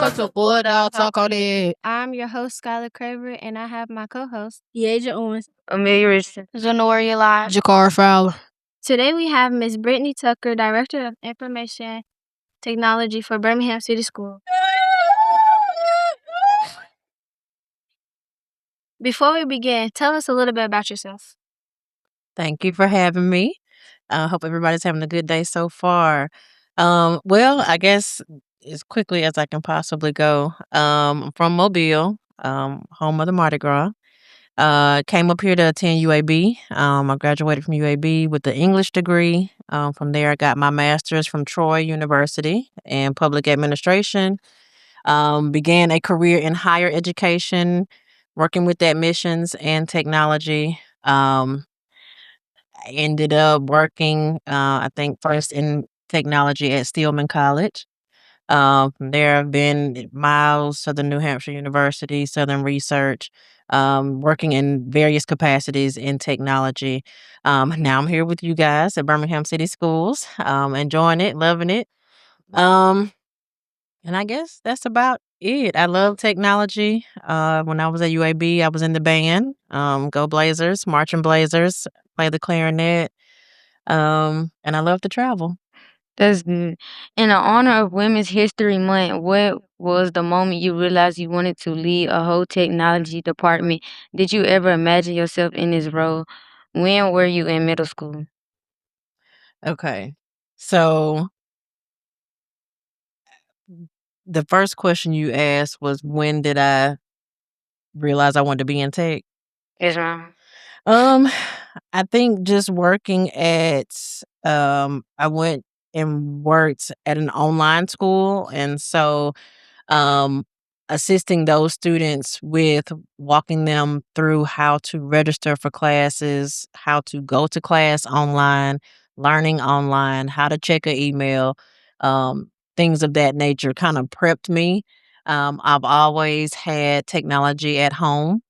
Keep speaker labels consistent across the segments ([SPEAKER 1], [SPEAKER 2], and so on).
[SPEAKER 1] Welcome to Bulldogs Talk on It.
[SPEAKER 2] I'm your host, Skylar Craver, and I have my co-host,
[SPEAKER 3] Deasia Owens,
[SPEAKER 4] Amelia Richardson,
[SPEAKER 2] Zanoria Live.
[SPEAKER 1] Jakar Fowler.
[SPEAKER 2] Today we have Ms. Brittni Tucker, Director of Information Technology for Birmingham City Schools. Before we begin, tell us a little bit about yourself.
[SPEAKER 4] Thank you for having me. I hope everybody's having a good day so far. Well, I guess as quickly as I can possibly go. I'm from Mobile, home of the Mardi Gras. Came up here to attend UAB. I graduated from UAB with the English degree. From there, I got my master's from Troy University in public administration. Began a career in higher education, working with admissions and technology. I ended up working, I think, first in technology at Stillman College. From there, I've been at Miles, Southern New Hampshire University, Southern Research, working in various capacities in technology. Now I'm here with you guys at Birmingham City Schools, enjoying it, loving it. And I guess that's about it. I love technology. When I was at UAB, I was in the band, Go Blazers, Marching Blazers, play the clarinet, and I love to travel.
[SPEAKER 3] That's good. In the honor of Women's History Month, what was the moment you realized you wanted to lead a whole technology department? Did you ever imagine yourself in this role? When were you in middle school?
[SPEAKER 4] Okay. So the first question you asked was, when did I realize I wanted to be in tech?
[SPEAKER 3] Yes, ma'am.
[SPEAKER 4] I think just working at I went and worked at an online school, and so um assisting those students with walking them through how to register for classes, how to go to class online, learning online, how to check an email, things of that nature kind of prepped me. I've always had technology at home.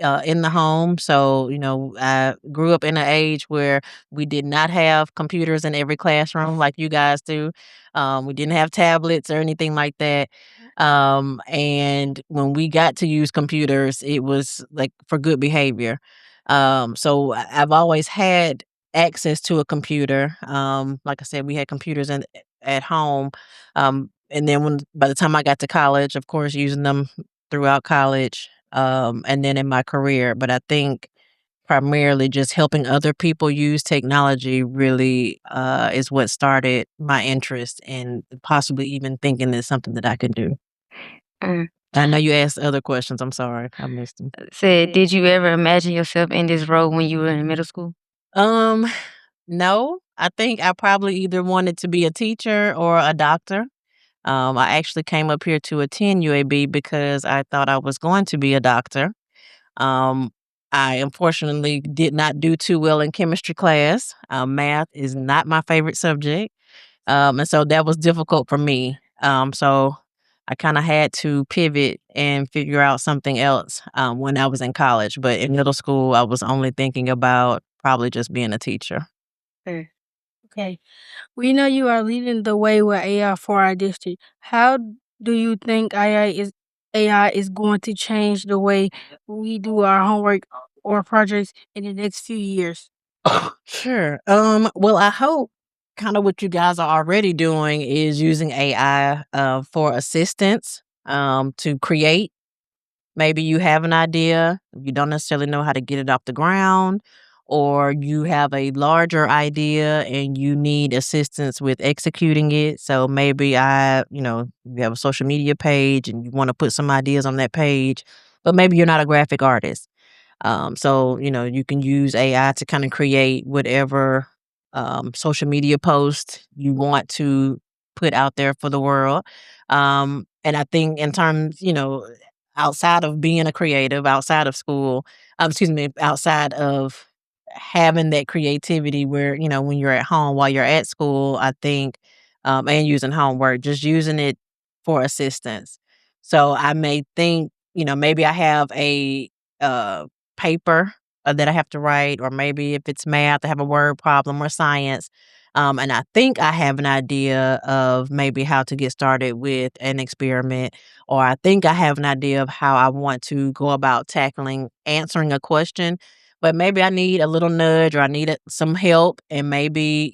[SPEAKER 4] In the home. So, I grew up in an age where we did not have computers in every classroom like you guys do. We didn't have tablets or anything like that. And when we got to use computers, it was like for good behavior. So I've always had access to a computer. Like I said, we had computers at home. And then by the time I got to college, of course, using them throughout college, and then in my career. But I think primarily just helping other people use technology really is what started my interest and possibly even thinking it's something that I could do.
[SPEAKER 3] Mm.
[SPEAKER 4] I know you asked other questions. I'm sorry. I missed them.
[SPEAKER 3] Said, did you ever imagine yourself in this role when you were in middle school?
[SPEAKER 4] No. I think I probably either wanted to be a teacher or a doctor. I actually came up here to attend UAB because I thought I was going to be a doctor. Um, I unfortunately did not do too well in chemistry class. Math is not my favorite subject. And so that was difficult for me. So I kind of had to pivot and figure out something else when I was in college. But in middle school, I was only thinking about probably just being a teacher.
[SPEAKER 1] Okay. We know you are leading the way with AI for our district. How do you think AI is going to change the way we do our homework or projects in the next few years?
[SPEAKER 4] Sure. Well, I hope kind of what you guys are already doing is using AI for assistance to create. Maybe you have an idea, you don't necessarily know how to get it off the ground, or you have a larger idea and you need assistance with executing it. So maybe you have a social media page and you want to put some ideas on that page, but maybe you're not a graphic artist. So, you can use AI to kind of create whatever social media post you want to put out there for the world. And I think in terms, outside of being a creative, outside of school, outside of having that creativity where, when you're at home while you're at school, I think, and using homework, just using it for assistance. So I may think, maybe I have a paper that I have to write, or maybe if it's math, I have a word problem or science. And I think I have an idea of maybe how to get started with an experiment, or I think I have an idea of how I want to go about tackling answering a question. But maybe I need a little nudge or I need some help. And maybe,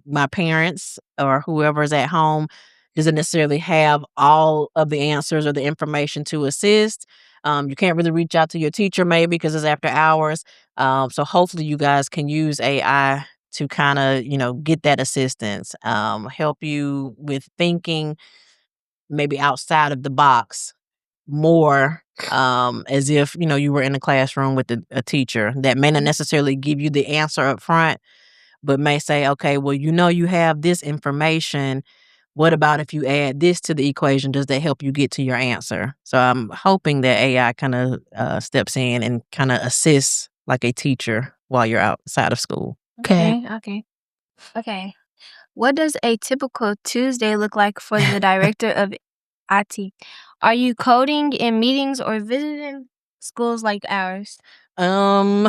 [SPEAKER 4] my parents or whoever's at home doesn't necessarily have all of the answers or the information to assist. You can't really reach out to your teacher maybe because it's after hours. So hopefully you guys can use AI to kind of, get that assistance, help you with thinking maybe outside of the box more, as if, you were in a classroom with a teacher that may not necessarily give you the answer up front, but may say, okay, well, you have this information. What about if you add this to the equation? Does that help you get to your answer? So I'm hoping that AI kind of steps in and kind of assists like a teacher while you're outside of school.
[SPEAKER 1] Okay.
[SPEAKER 2] Okay. What does a typical Tuesday look like for the director of IT? Are you coding in meetings or visiting schools like ours?
[SPEAKER 4] Um,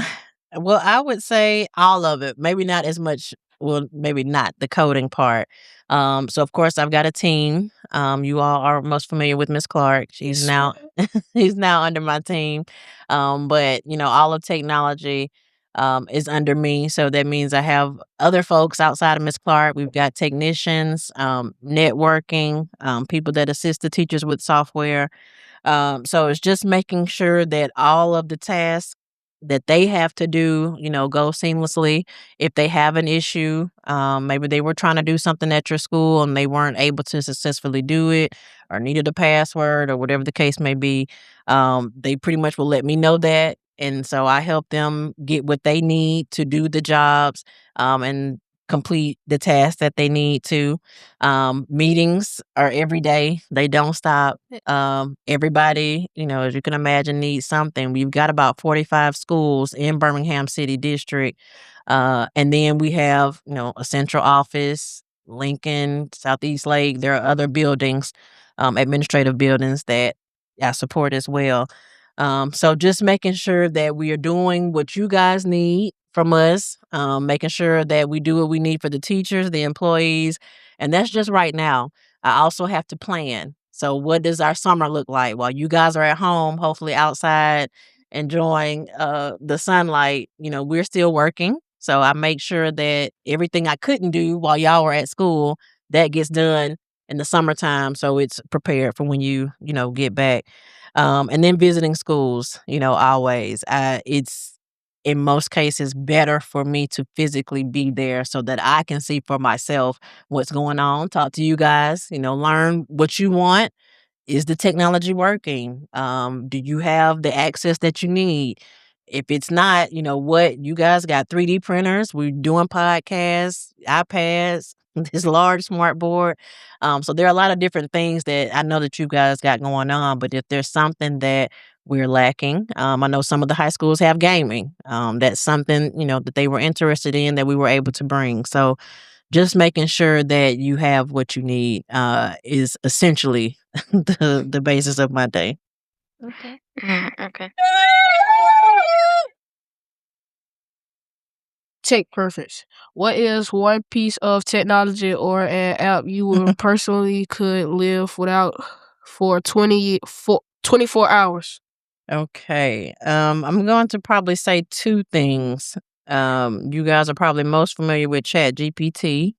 [SPEAKER 4] well, I would say all of it. Maybe not as much. Well, maybe not the coding part. So of course I've got a team. You all are most familiar with Miss Clark. She's now he's now under my team. But all of technology is under me. So that means I have other folks outside of Miss Clark. We've got technicians, networking, people that assist the teachers with software. So it's just making sure that all of the tasks that they have to do, go seamlessly. If they have an issue, maybe they were trying to do something at your school and they weren't able to successfully do it or needed a password or whatever the case may be, they pretty much will let me know that. And so I help them get what they need to do the jobs, and complete the tasks that they need to. Meetings are every day. They don't stop. Everybody, as you can imagine, needs something. We've got about 45 schools in Birmingham City District. And then we have, a central office, Lincoln, Southeast Lake. There are other buildings, administrative buildings that I support as well. So just making sure that we are doing what you guys need from us, making sure that we do what we need for the teachers, the employees, and that's just right now. I also have to plan. So what does our summer look like while you guys are at home, hopefully outside enjoying the sunlight? We're still working. So I make sure that everything I couldn't do while y'all were at school, that gets done in the summertime so it's prepared for when you get back. And then visiting schools, always. It's in most cases better for me to physically be there so that I can see for myself what's going on, talk to you guys, learn what you want. Is the technology working? Do you have the access that you need? If it's not, what you guys got 3D printers, we're doing podcasts, iPads, this large smart board. So there are a lot of different things that I know that you guys got going on, but if there's something that we're lacking, I know some of the high schools have gaming. That's something, that they were interested in that we were able to bring. So just making sure that you have what you need is essentially the basis of my day.
[SPEAKER 2] Okay.
[SPEAKER 3] Okay.
[SPEAKER 5] Tech perfect. What is one piece of technology or an app you would personally could live without for 24 hours?
[SPEAKER 4] Okay. I'm going to probably say two things. You guys are probably most familiar with Chat GPT.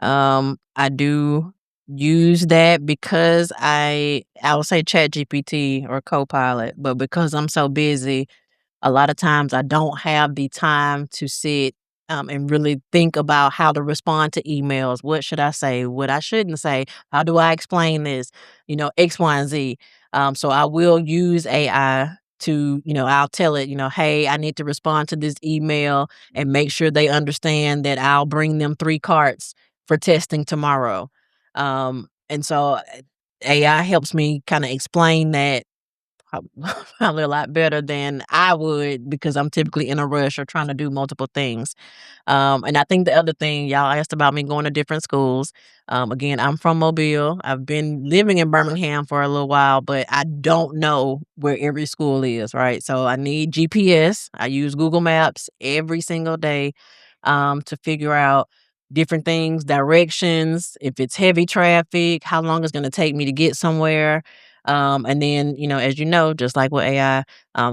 [SPEAKER 4] I do use that because I would say Chat GPT or Copilot, but because I'm so busy, a lot of times I don't have the time to sit, and really think about how to respond to emails. What should I say? What I shouldn't say? How do I explain this? X, Y, and Z. So I will use AI to, I'll tell it, hey, I need to respond to this email and make sure they understand that I'll bring them 3 carts for testing tomorrow. And so AI helps me kind of explain that probably a lot better than I would because I'm typically in a rush or trying to do multiple things. And I think the other thing y'all asked about me going to different schools. Again, I'm from Mobile. I've been living in Birmingham for a little while, but I don't know where every school is, right? So I need GPS. I use Google Maps every single day to figure out different things, directions, if it's heavy traffic, how long it's going to take me to get somewhere. And then, as you know, just like with AI,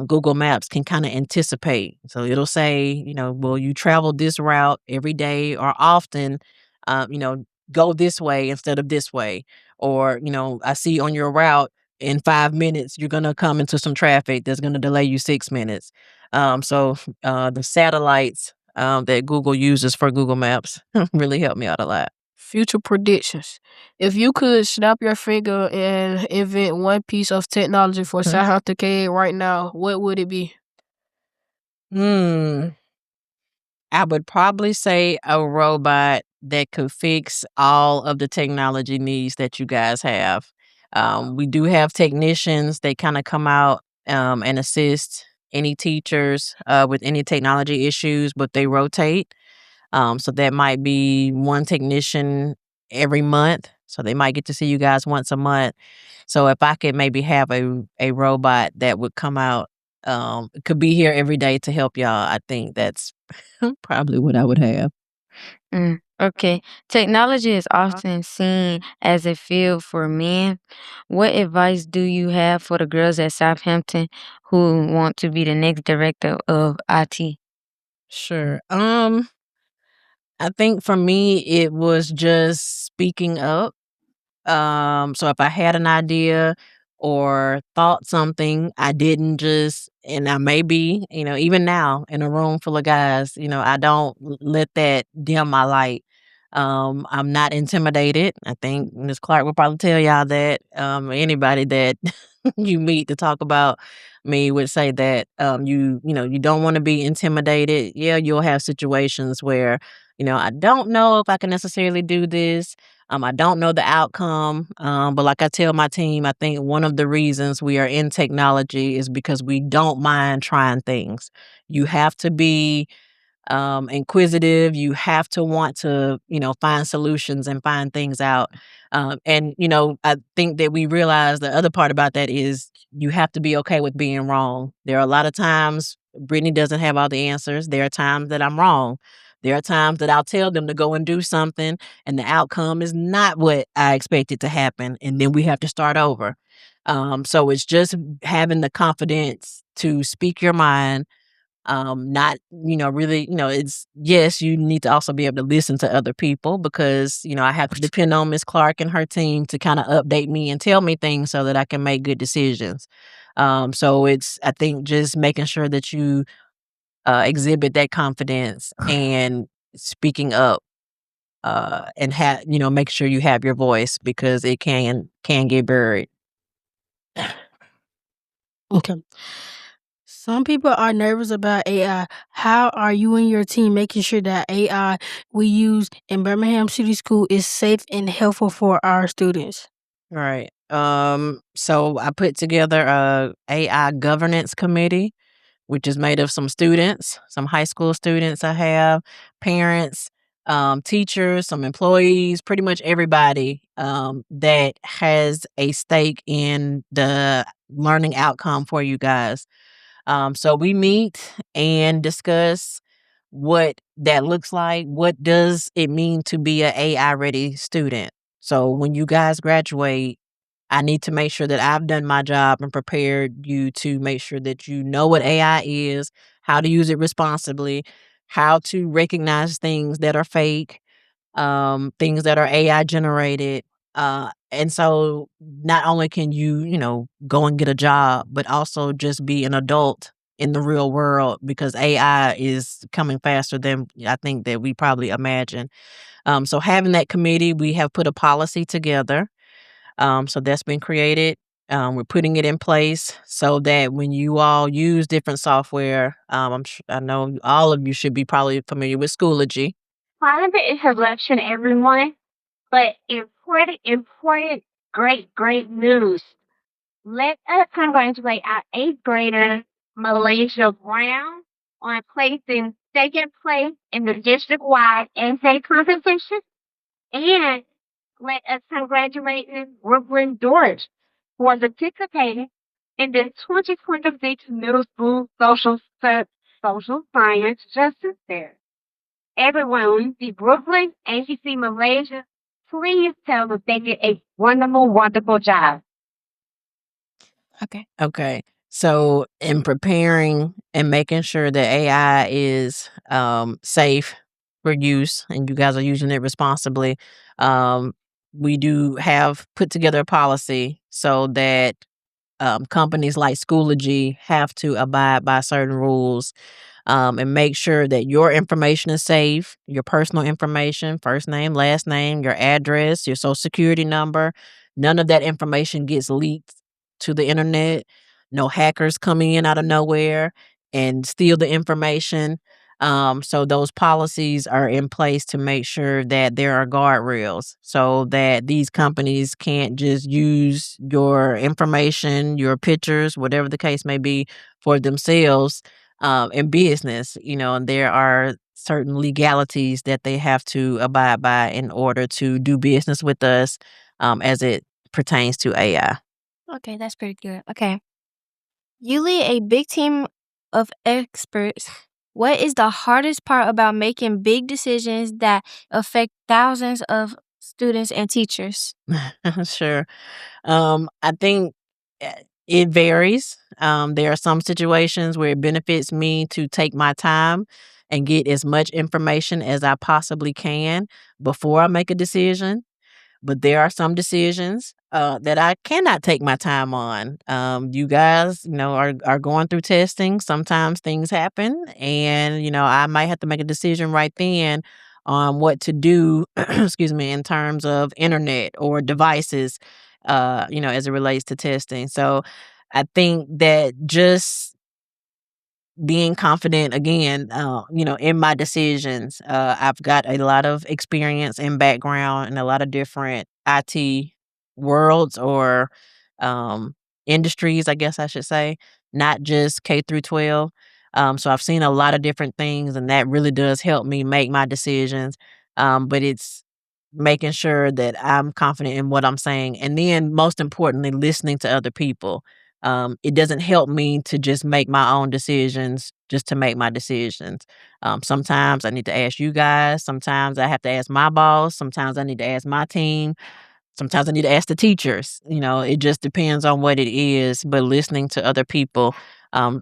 [SPEAKER 4] Google Maps can kind of anticipate. So it'll say, well, you travel this route every day or often, go this way instead of this way. Or, I see on your route in 5 minutes, you're going to come into some traffic that's going to delay you 6 minutes. So the satellites that Google uses for Google Maps really helped me out a lot.
[SPEAKER 5] Future predictions. If you could snap your finger and invent one piece of technology for
[SPEAKER 4] Hmm.
[SPEAKER 5] South Hampton K-8 right now, what would it be?
[SPEAKER 4] Hmm. I would probably say a robot that could fix all of the technology needs that you guys have. We do have technicians that kind of come out and assist any teachers with any technology issues, but they rotate. So that might be one technician every month. So they might get to see you guys once a month. So if I could maybe have a robot that would come out, could be here every day to help y'all, I think that's probably what I would have.
[SPEAKER 3] Okay. Technology is often seen as a field for men. What advice do you have for the girls at Southampton who want to be the next director of IT?
[SPEAKER 4] Sure. I think for me it was just speaking up. So if I had an idea or thought something, I didn't just, and I may be, even now in a room full of guys, I don't let that dim my light. I'm not intimidated. I think Ms. Clark will probably tell y'all that. Anybody that you meet to talk about me would say that you don't want to be intimidated. Yeah, you'll have situations where, I don't know if I can necessarily do this. I don't know the outcome, but like I tell my team, I think one of the reasons we are in technology is because we don't mind trying things. You have to be inquisitive. You have to want to, find solutions and find things out. And I think that we realize the other part about that is you have to be okay with being wrong. There are a lot of times Brittni doesn't have all the answers. There are times that I'm wrong. There are times that I'll tell them to go and do something, and the outcome is not what I expected to happen, and then we have to start over. So it's just having the confidence to speak your mind, not really, it's, yes, you need to also be able to listen to other people because I have to depend on Miss Clark and her team to kind of update me and tell me things so that I can make good decisions. So it's, I think, just making sure that you exhibit that confidence and speaking up, and have, make sure you have your voice because it can get buried.
[SPEAKER 1] Okay. Some people are nervous about AI. How are you and your team making sure that AI we use in Birmingham City School is safe and helpful for our students?
[SPEAKER 4] Right. So I put together a AI governance committee, which is made of some students, some high school students I have, parents, teachers, some employees, pretty much everybody that has a stake in the learning outcome for you guys. So we meet and discuss what that looks like. What does it mean to be an AI ready student? So when you guys graduate, I need to make sure that I've done my job and prepared you to make sure that you know what AI is, how to use it responsibly, how to recognize things that are fake, things that are AI generated. And so not only can you, go and get a job, but also just be an adult in the real world because AI is coming faster than I think that we probably imagine. So having that committee, we have put a policy together. So that's been created. We're putting it in place so that when you all use different software, I know all of you should be probably familiar with Schoology.
[SPEAKER 6] Part of it is introduction, everyone, but important, great news. Let us congratulate our eighth grader, Malaysia Brown, on placing second place in the district-wide essay competition. And let us congratulate Brooklyn George for participating in the 2026 Middle School Social Science Justice Fair. everyone, the Brooklyn ACC Malaysia, please tell them they did a wonderful, wonderful job.
[SPEAKER 2] Okay.
[SPEAKER 4] Okay. So in preparing and making sure that AI is safe for use and you guys are using it responsibly, um, we do have put together a policy so that companies like Schoology have to abide by certain rules and make sure that your information is safe, your personal information, first name, last name, your address, your social security number. None of that information gets leaked to the internet. No hackers coming in out of nowhere and steal the information. So those policies are in place to make sure that there are guardrails so that these companies can't just use your information, your pictures, whatever the case may be, for themselves in business, and there are certain legalities that they have to abide by in order to do business with us as it pertains to AI.
[SPEAKER 2] Okay, that's pretty good. Okay. You lead a big team of experts. What is the hardest part about making big decisions that affect thousands of students and teachers?
[SPEAKER 4] Sure. I think it varies. There are some situations where it benefits me to take my time and get as much information as I possibly can before I make a decision. But there are some decisions that I cannot take my time on. You guys, are going through testing. Sometimes things happen, and I might have to make a decision right then on what to do. Excuse me, in terms of internet or devices, as it relates to testing. So, I think that just being confident again, in my decisions. I've got a lot of experience and background in a lot of different IT worlds or um, industries, I guess I should say, not just K through 12. So I've seen a lot of different things, and that really does help me make my decisions. But it's making sure that I'm confident in what I'm saying, and then most importantly, listening to other people. It doesn't help me to just make my own decisions just to make my decisions. Sometimes I need to ask you guys. Sometimes I have to ask my boss. Sometimes I need to ask my team. Sometimes I need to ask the teachers. It just depends on what it is. But listening to other people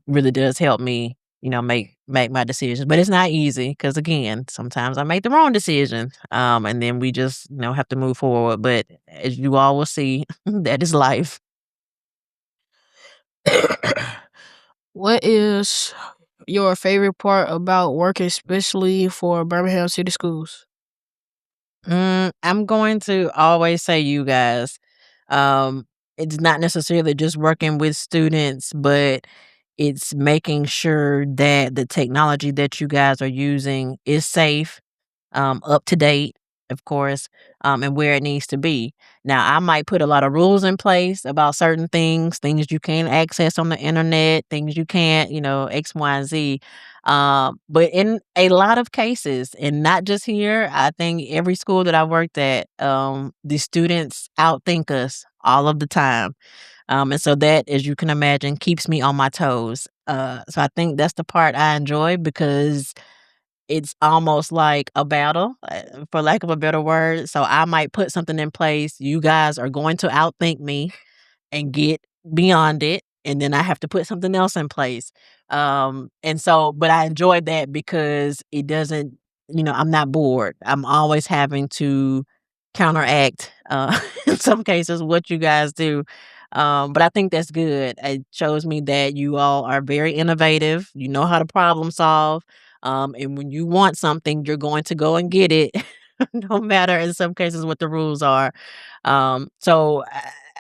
[SPEAKER 4] really does help me, make my decisions. But it's not easy because again, sometimes I make the wrong decision, and then we just have to move forward. But as you all will see, that is life.
[SPEAKER 5] What is your favorite part about working especially for Birmingham City Schools?
[SPEAKER 4] I'm going to always say you guys. Um, it's not necessarily just working with students, but it's making sure that the technology that you guys are using is safe, up to date, of course, and where it needs to be. Now, I might put a lot of rules in place about certain things you can't access on the internet, things you can't, X, Y, and Z. But in a lot of cases, and not just here, I think every school that I worked at, the students outthink us all of the time. And so that, as you can imagine, keeps me on my toes. So I think that's the part I enjoy because it's almost like a battle, for lack of a better word. So I might put something in place. You guys are going to outthink me and get beyond it, and then I have to put something else in place. And so, but I enjoy that because it doesn't, I'm not bored. I'm always having to counteract, in some cases, what you guys do. But I think that's good. It shows me that you all are very innovative. You know how to problem solve. And when you want something, you're going to go and get it, no matter in some cases what the rules are. So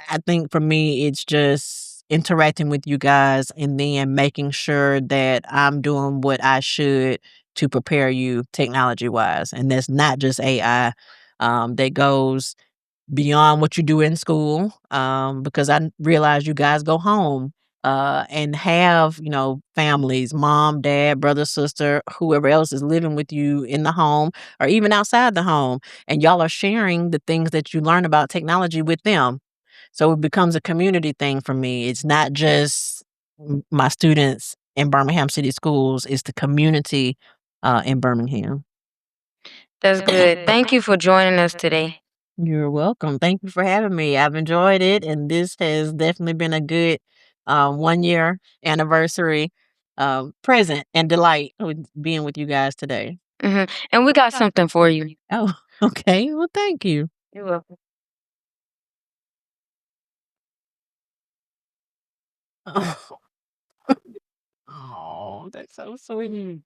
[SPEAKER 4] I think for me, it's just interacting with you guys and then making sure that I'm doing what I should to prepare you technology wise. And that's not just AI, that goes beyond what you do in school, because I realize you guys go home and have, families, mom, dad, brother, sister, whoever else is living with you in the home or even outside the home. And y'all are sharing the things that you learn about technology with them. So it becomes a community thing for me. It's not just my students in Birmingham City Schools, it's the community in Birmingham.
[SPEAKER 3] That's good. Thank you for joining us today.
[SPEAKER 4] You're welcome. Thank you for having me. I've enjoyed it, and this has definitely been a good 1 year anniversary present and delight with being with you guys today.
[SPEAKER 3] And we got something for you.
[SPEAKER 4] Oh, okay. Well, thank you.
[SPEAKER 3] You're welcome.
[SPEAKER 4] Oh, oh, that's so sweet.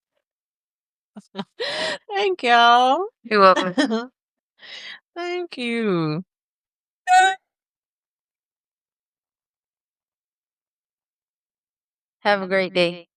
[SPEAKER 4] Thank y'all.
[SPEAKER 3] You're welcome.
[SPEAKER 4] Thank you.
[SPEAKER 3] Have a great day.